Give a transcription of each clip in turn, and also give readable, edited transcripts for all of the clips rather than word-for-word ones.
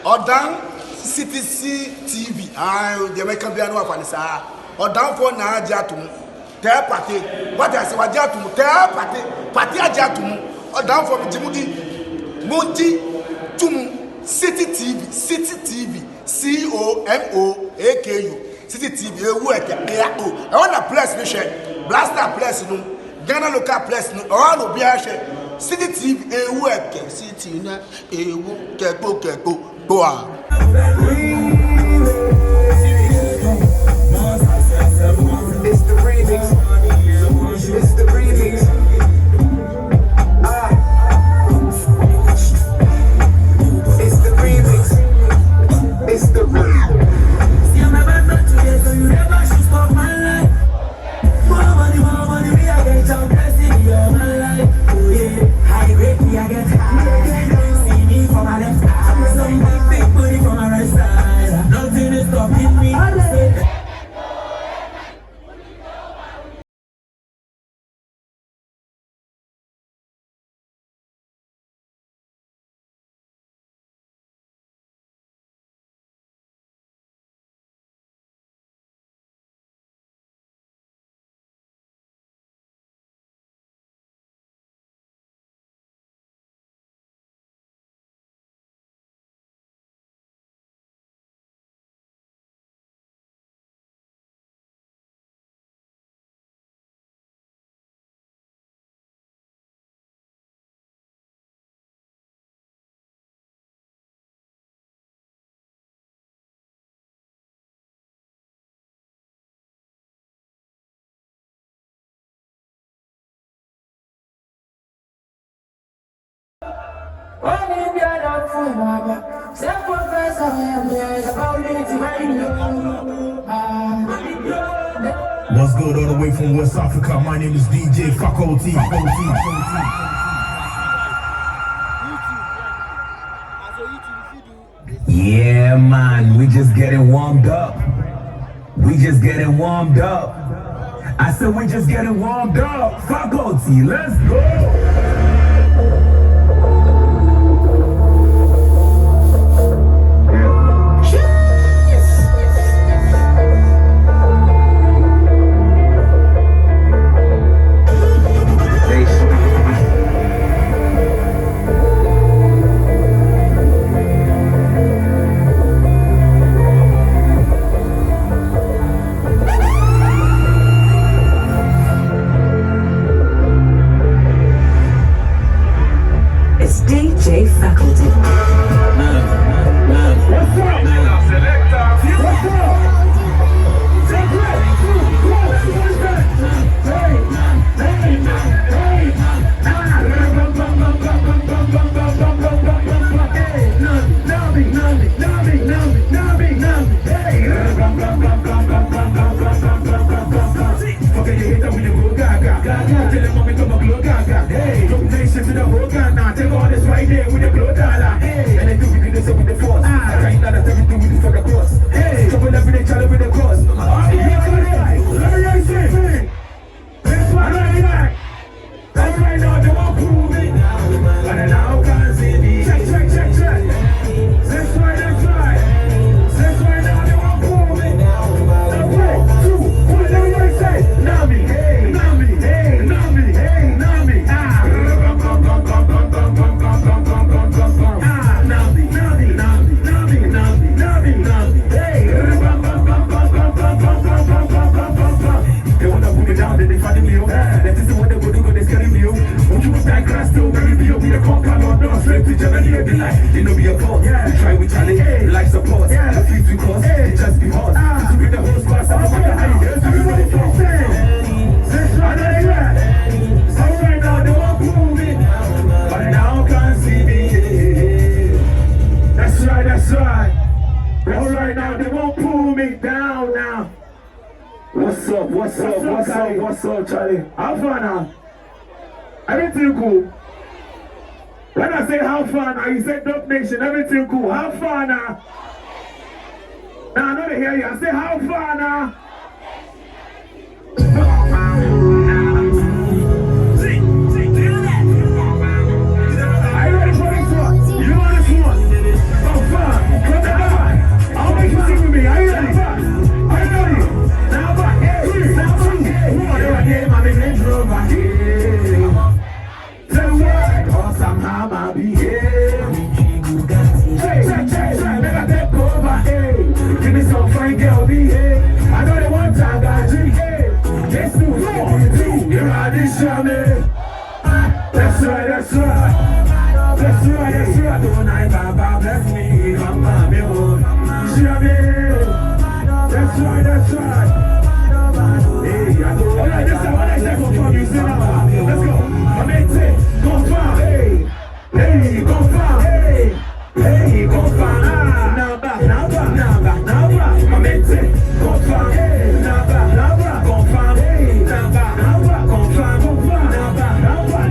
Odan CTC TV. The American piano of Anissa. Odan for na jatum. Tell party. What I say, what jatum? Tell party. Party jatum. Odan for Jimudi. Monti Tumu. City TV. City TV. COMOAKU. City TV. I want a place to share. Blaster place no. Ghana local place no. All will be a share. City TV. City na. Keko. Go on. It's the remix. It's the remix. It's the remix. It's the remix. See, I'm never not today, so you never should stop my life. More money, we are getting some blessing in your life. Oh yeah, high grade, me I get high. See me from my left side, some big booty from my right side. Nothing is stopping me. What's good all the way from West Africa? My name is DJ Faculty. Yeah, man, we just getting warmed up. I said we just getting warmed up. Faculty, let's go. DJ Faculty. Take all this right there with the blow dollar. Hey, and they do this with the force. I can't not everything with this for the cross. Hey, trouble every day, try with the cross. That's right now, they won't prove it. But now can't see me. Check. That's right. That's right now, they won't prove it. Now, 2, 1, everybody say, Nami, hey, Nami, hey, Nami, hey, Nami. They know be a boss. We try with challenge, like support. The fees we cost, it just be hot. To be the whole squad, so I'm not how you get to be what it's all saying. Right now, they won't prove it, but now can't see me. That's right. Right now, they won't pull me down now. What's up, Charlie? How far now? Everything cool. When I say how far now, you said Dope Nation, everything cool. How far now? Now I know they hear you. I say how far now? Are you ready for this one? You know this one? How far? over here. Tell why, cause I'm how I behave. Check, make I take over, hey. Give me some fine girl, behave. I know they want to got drink, hey. Yes, do, you're out this show, man. That's right. Don't I, Baba, bless me, Mama, me, oh. That's right. Hey, I go. Alright, this time, when I say confirm, you say now. Let's go. I mean, say, confirm, hey, confirm, hey, confirm. Now back. I mean, say, confirm, hey, now back, confirm, hey, now back, confirm,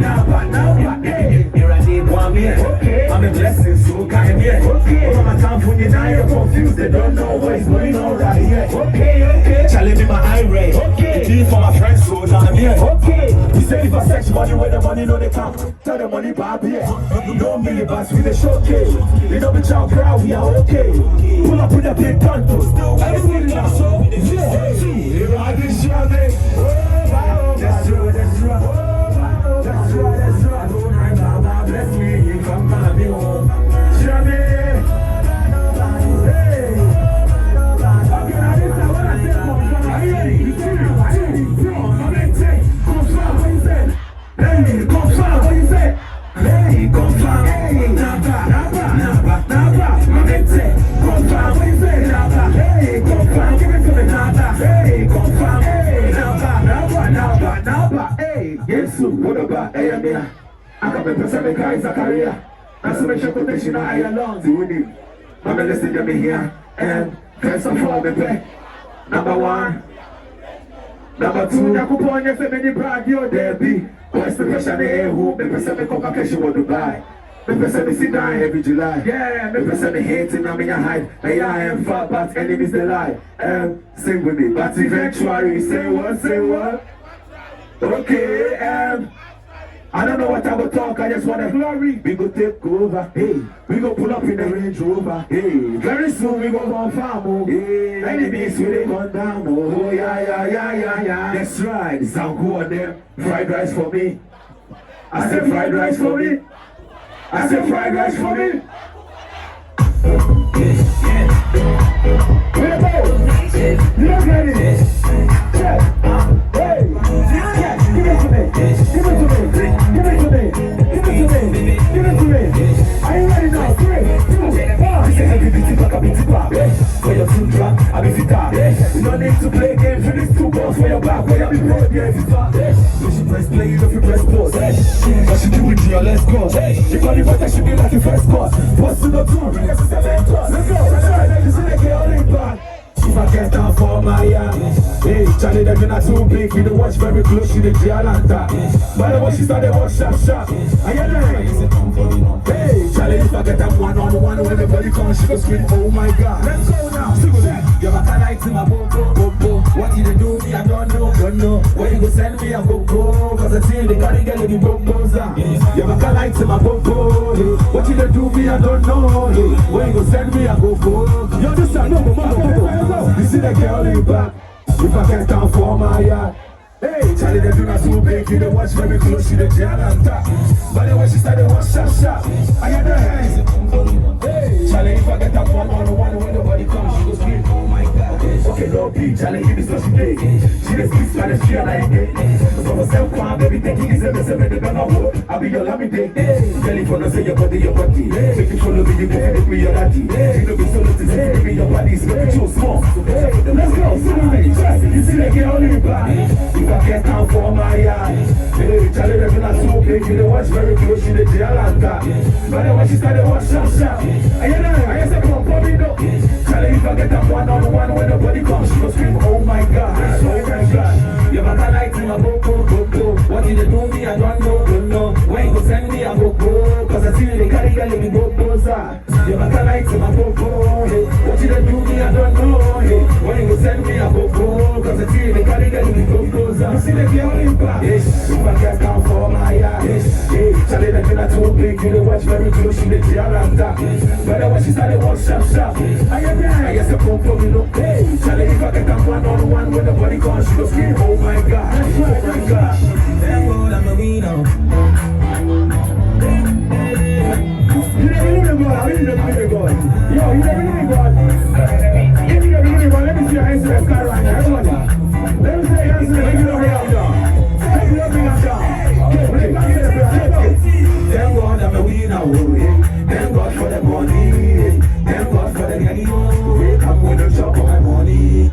now back, hey. Here I need one here. Okay. I'm a blessing, so kind here. Okay. Over my time, when you're now you're confused, they don't know what is going on right here. Okay. Challenge me my irate. Okay. Key for my friends, so now I'm here. Okay. You say if I sex money, where the money know they come. Tell the money back here. You know me, but we the showcase. You know me, child proud, we are okay. Pull up with a big tonto. Everybody now, so here I this year, man. That's true. That's right. Don't I, Baba, bless me, come on, me home. Hey. Okay, now this time when I say confirm, are you ready? Confirm what you said. Hey, confirm what you said. Hey, confirm. Hey, naba. Confirm what you said. Naba. Hey, confirm. Give it to me, naba. Hey, confirm. Hey, naba. Hey, yes, what about Ayamia? I can be Pacific Zakaria. That's make sure protection I alone to win it. I'm listening to me here. And first of all, me play. Number one. Number two, Yakupon, you say many brag your Debbie. What's the question here? Who me Pacific vacation want to buy? Me Pacific sit down every July. Yeah, me Pacific hating, I'm in your height. I am fat, but enemies they lie. Sing with me, but eventually, say what? Okay, I don't know what I will talk, I just want to glory. We go take over, hey. We go pull up in the Range Rover, hey. Very soon we go on farm, oh. Hey. Enemies will they come down, oh. Yeah. That's right, sound good on them. Fried rice for me. I said fried rice for me. Where the ball? You look ready? Check. Hey. Give it to me. Are you ready now? 3, 2, 1. Say heavy beating back, I beat it back. For your two drop, I beat it up. You don't need to play games for these 2 balls for your back. Where you be broad, yeah, if you start. You should press play, you know if you press pause. I should do it to your last course. You call it, but I should be like your first course. Pause to the 2, bring us to 7 plus. Let's go, that's right, you see the girl in back. If I get down for my hey, Charlie, they're not too big. We don't watch very close, she the Gialanta. By the way, she started watch sharp. I get that. Hey, Charlie, if I get that one-on-one, when everybody comes, she goes scream, oh my God. Let's go now. Sing with that. You're back light in my bobo. What you do me, I don't know. Where you go send me, I go. Cause I see the carry girl in the bobos. You're back light in my bobo. What you do me, I don't know. Where you go send me, I go. Yo, this time, no. You see the girl in back. If I get down for my yard. Hey, Charlie, they do not too big. You don't watch very close, she the Gialanta. By the way, she started watch sharp. I get the hands. Hey, Charlie, if I get that one-on-one, when nobody comes, she goes scream, oh my God. Okay, no beat, Charlie, give me so she play. She just speaks Spanish, she like it. So myself, calm, baby, take it easy, the gun on. I'll be your lovey day. Girl, if I don't say your body. Make you follow me, you go fit with your daddy. You know be solo to say, baby, your body's very too small. Let's go, you see the girl in back. If I get down for my yard. Hey, Charlie, they're not so big. You don't watch very close, she the Gialanta. But then when she started watch sharp. I said, come on, Bobby, no. Charlie, if I get that one-on-one, when nobody comes, she will scream, oh my God. Oh my God. You're back light in my bobo. What did you do me? I don't know. When you go send me, I go. Cause I see the carry girl in the bobos. You're back light in my bobo. What did you do me? I don't know. When you go send me, I go. Cause I see the carry girl in the bobos. You see the girl in back. If I get down for my yard. Charlie, they're not too big. You don't watch very close, she the Gialanta. But then when she started watch sharp. I guess the pump for me, look. Charlie, if I get down one-on-one, when the body comes, she goes scream, oh my God. Oh my God. winner, oh, yeah. Thank God for the money, thank God for the money, oh, come with the chop of my money.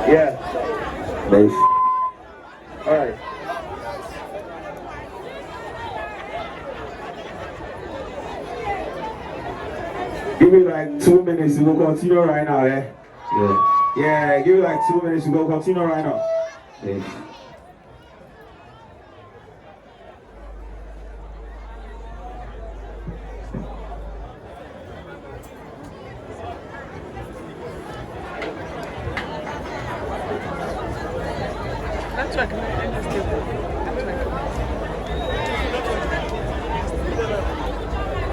Yeah. Nice. All right. Give me like 2 minutes to go continue right now, eh? Yeah. Yeah, give me like 2 minutes to go continue right now. Yeah.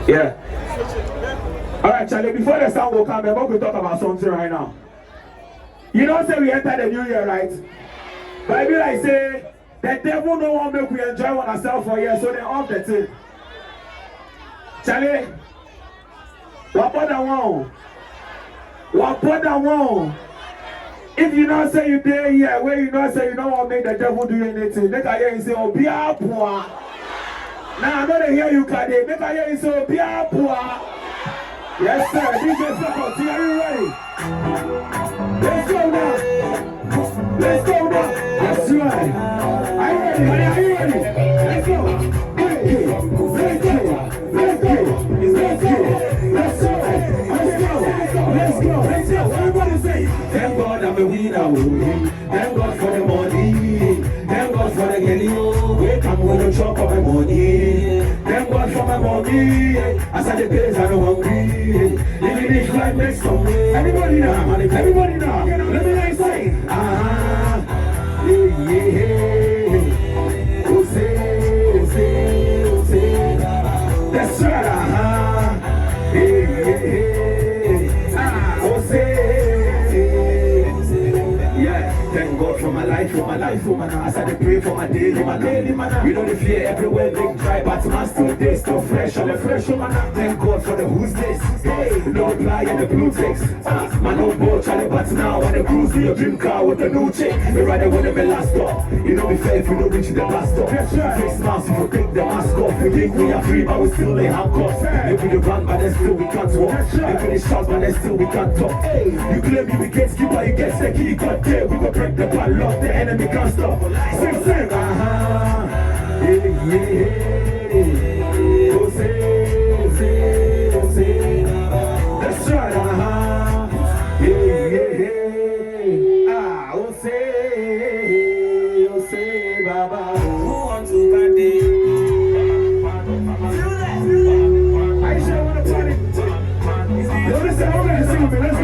Yeah. All right, Charlie, before the sound will come, we're going to talk about something right now. You know, say we enter the new year, right? Bible like say, the devil no one make we enjoy ourselves for years, so they off the thing. Charlie, what about that one? What about that one? If you not say you there here, where you not say you don't want to make the devil do anything, make I hear you say, oh, be a poor. Now I don't hear you, Kade. Make I hear you say, oh, be a poor. Yes, sir. DJ faculty, are you ready? Let's go now. Let's go now. That's right. Are you ready? Are you ready? Let's go. Hey, let's go. Let's go. Let's go. Let's go. Let's go. Let's go. Let's go. Everybody say, thank God I'm a winner. Thank God for the money. Thank God for the money. Wake up when you chop up my money. Thank God for my money. As I the days I don't hungry. Living this life makes some way. Everybody now, everybody now. Let me say, ah, yeah, yeah. Oh, say, oh, say, oh, say. That's right, ah, yeah, yeah. Ah, oh, say, yeah. Thank God for my life, for my life, for my now. As I pray for my daily man. You know the fear everywhere, big dry, but man still day, still fresh, all the fresh, man. Thank God for the who's this. Hey, no reply in the blue text. Man, no boy, Charlie, but now when the cruise to your dream car with a new chick, we rather want them last stop. You know, be fair if you don't reach the bus stop. Face mask, if you take the mask off, we think we are free, but we still lay handcuffs. Maybe the run, but then still we can't walk. Maybe the shout, but then still we can't talk. Hey, you claim you be gatekeeper, you get the key, got there, we go break the padlock, the enemy can't stop. Sing, sing, yeah, yeah, oh, say, oh, say. That's right, yeah, yeah, oh, say, Baba. Who wants to party? I sure want to party. Yo, listen, I'm going to sing with me, let's go.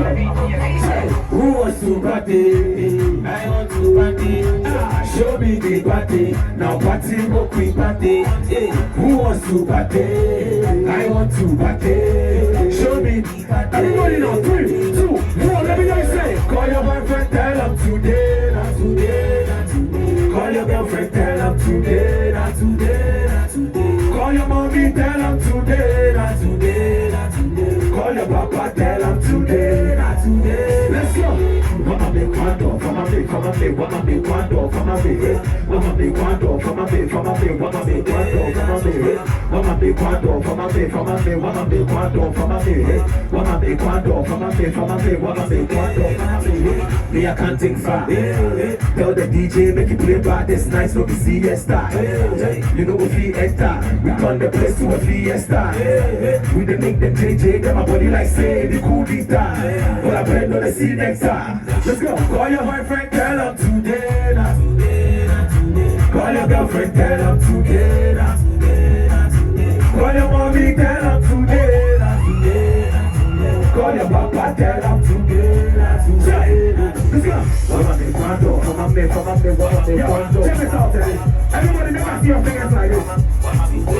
Who wants to party? I want to party. Show me the party. Now party, no quick party. Hey, who wants to party? I want to party. Show me the party. Everybody know 3, 2, 1. Let me guys say. Call your boyfriend, tell him today, not today, not today. Call your girlfriend, tell him today, not today, not today. Call your mommy, tell him today, not today, not today. Call your papa, tell him today, not today. Let's go. Mama me quando, mama me, mama me, mama me quando, mama me, mama me quando, mama me, mama me, mama me quando, mama me, mama me quando, mama me, mama me, mama me quando, mama me, mama me quando, mama me, mama me, mama me quando, mama me. Me I can't think far. Tell the DJ make it play back this night, no be siesta. You know if we enter, we turn the place to a fiesta. We dey make them JJ, them my body like say the cool guitar. But I better know they see next time. Let's go. Call your boyfriend, tell him today. Call your girlfriend, tell him today. Call your mommy, tell him today. Call your papa, tell him today. Let's go. Mama me quando, mama me, mama me, mama me quando. Check this out, Teddy. Everybody make me see your fingers like this.